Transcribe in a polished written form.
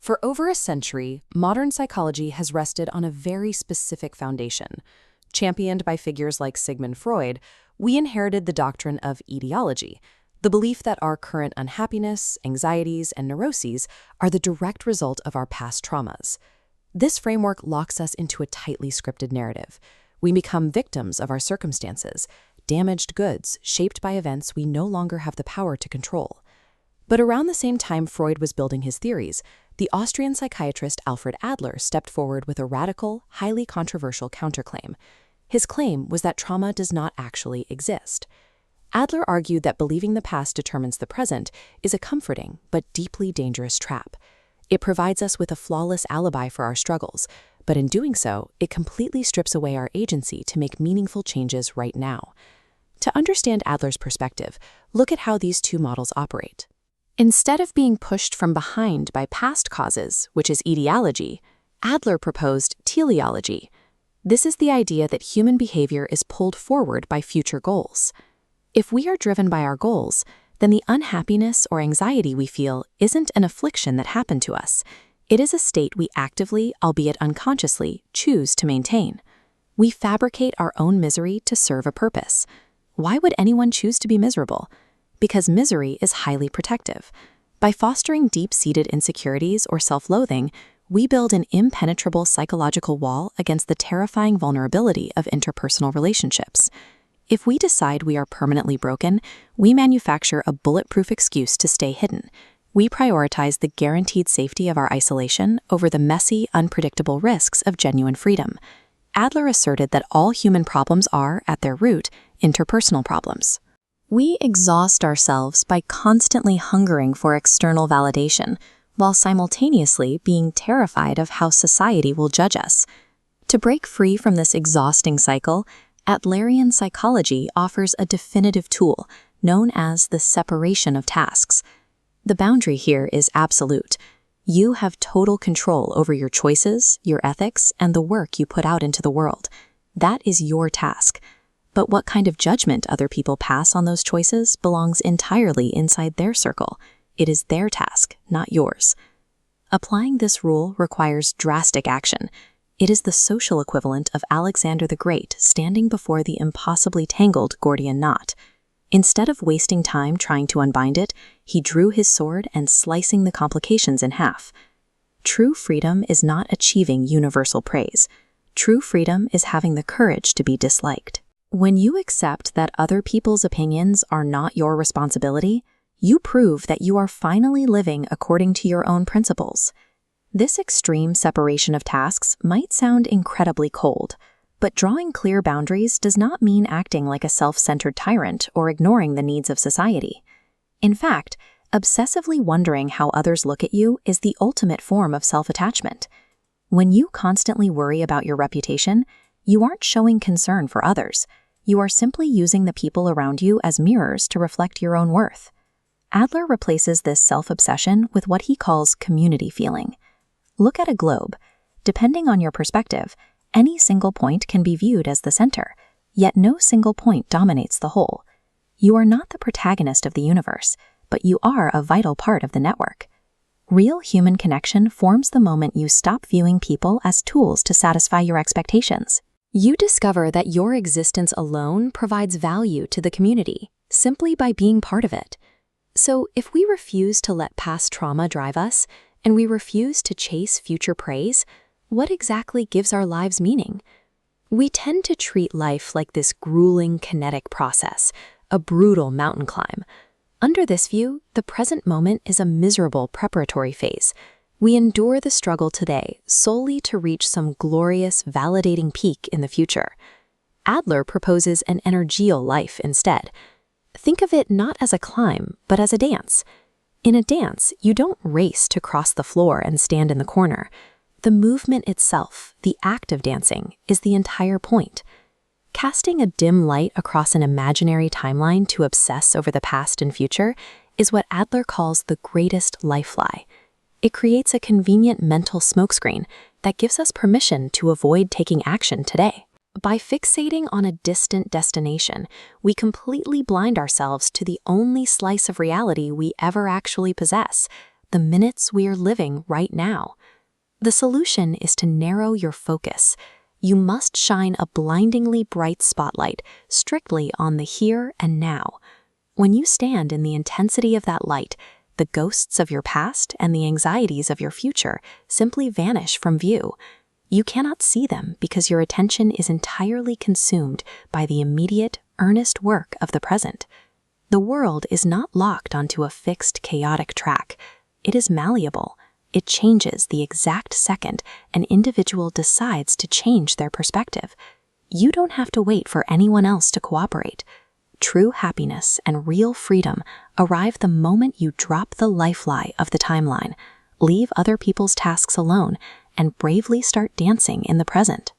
For over a century, modern psychology has rested on a very specific foundation. Championed by figures like Sigmund Freud, we inherited the doctrine of etiology, the belief that our current unhappiness, anxieties, and neuroses are the direct result of our past traumas. This framework locks us into a tightly scripted narrative. We become victims of our circumstances, damaged goods shaped by events we no longer have the power to control. But around the same time Freud was building his theories, the Austrian psychiatrist Alfred Adler stepped forward with a radical, highly controversial counterclaim. His claim was that trauma does not actually exist. Adler argued that believing the past determines the present is a comforting but deeply dangerous trap. It provides us with a flawless alibi for our struggles, but in doing so, it completely strips away our agency to make meaningful changes right now. To understand Adler's perspective, look at how these two models operate. Instead of being pushed from behind by past causes, which is etiology, Adler proposed teleology. This is the idea that human behavior is pulled forward by future goals. If we are driven by our goals, then the unhappiness or anxiety we feel isn't an affliction that happened to us. It is a state we actively, albeit unconsciously, choose to maintain. We fabricate our own misery to serve a purpose. Why would anyone choose to be miserable? Because misery is highly protective. By fostering deep-seated insecurities or self-loathing, we build an impenetrable psychological wall against the terrifying vulnerability of interpersonal relationships. If we decide we are permanently broken, we manufacture a bulletproof excuse to stay hidden. We prioritize the guaranteed safety of our isolation over the messy, unpredictable risks of genuine freedom. Adler asserted that all human problems are, at their root, interpersonal problems. We exhaust ourselves by constantly hungering for external validation, while simultaneously being terrified of how society will judge us. To break free from this exhausting cycle, Adlerian psychology offers a definitive tool known as the separation of tasks. The boundary here is absolute. You have total control over your choices, your ethics, and the work you put out into the world. That is your task. But what kind of judgment other people pass on those choices belongs entirely inside their circle. It is their task, not yours. Applying this rule requires drastic action. It is the social equivalent of Alexander the Great standing before the impossibly tangled Gordian knot. Instead of wasting time trying to unbind it, he drew his sword and slicing the complications in half. True freedom is not achieving universal praise. True freedom is having the courage to be disliked. When you accept that other people's opinions are not your responsibility, you prove that you are finally living according to your own principles. This extreme separation of tasks might sound incredibly cold, but drawing clear boundaries does not mean acting like a self-centered tyrant or ignoring the needs of society. In fact, obsessively wondering how others look at you is the ultimate form of self-attachment. When you constantly worry about your reputation, you aren't showing concern for others. You are simply using the people around you as mirrors to reflect your own worth. Adler replaces this self-obsession with what he calls community feeling. Look at a globe. Depending on your perspective, any single point can be viewed as the center, yet no single point dominates the whole. You are not the protagonist of the universe, but you are a vital part of the network. Real human connection forms the moment you stop viewing people as tools to satisfy your expectations. You discover that your existence alone provides value to the community, simply by being part of it. So if we refuse to let past trauma drive us, and we refuse to chase future praise, what exactly gives our lives meaning? We tend to treat life like this grueling kinetic process, a brutal mountain climb. Under this view, the present moment is a miserable preparatory phase. We endure the struggle today solely to reach some glorious, validating peak in the future. Adler proposes an energial life instead. Think of it not as a climb, but as a dance. In a dance, you don't race to cross the floor and stand in the corner. The movement itself, the act of dancing, is the entire point. Casting a dim light across an imaginary timeline to obsess over the past and future is what Adler calls the greatest life lie. It creates a convenient mental smokescreen that gives us permission to avoid taking action today. By fixating on a distant destination, we completely blind ourselves to the only slice of reality we ever actually possess. the minutes we are living right now. The solution is to narrow your focus. You must shine a blindingly bright spotlight strictly on the here and now. When you stand in the intensity of that light, the ghosts of your past and the anxieties of your future simply vanish from view. You cannot see them because your attention is entirely consumed by the immediate, earnest work of the present. The world is not locked onto a fixed, chaotic track. It is malleable. It changes the exact second an individual decides to change their perspective. You don't have to wait for anyone else to cooperate. True happiness and real freedom arrive the moment you drop the lifeline of the timeline, leave other people's tasks alone, and bravely start dancing in the present.